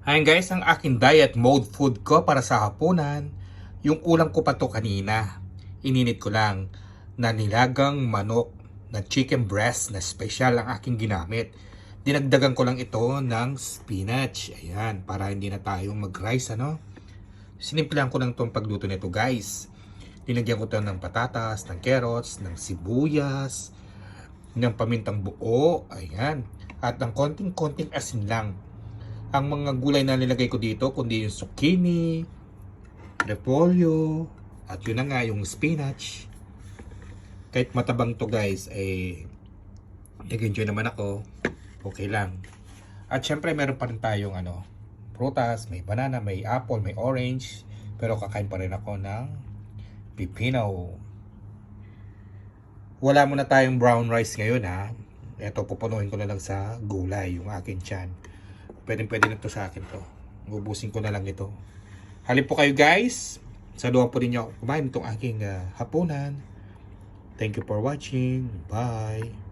Ayan guys, ang aking diet mode food ko para sa hapunan. Yung ulam ko pa to kanina. Ininit ko lang na nilagang manok na chicken breast na special ang aking ginamit. Dinagdagan ko lang ito ng spinach. Ayan, para hindi na tayong mag-rice ano. Sinimplihan ko lang itong pagluto nito guys. Dinagyan ko ito ng patatas, ng carrots, ng sibuyas, ng pamintang buo. Ayan. At ng konting-konting asin lang. Ang mga gulay na nilagay ko dito, kundi yung zucchini, repolyo, at yun na nga yung spinach. Kahit matabang to guys, nag-enjoy naman ako. Okay lang. At syempre meron pa rin tayong prutas, may banana, may apple, may orange. Pero kakain pa rin ako ng pipino. Wala muna tayong brown rice ngayon ha. Ito, pupunuin ko na lang sa gulay, yung akin tiyan. Pwede na to sa akin to. Ubusin ko na lang ito. Halip po kayo guys. Saluhan po ninyo kumain itong aking hapunan. Thank you for watching. Bye.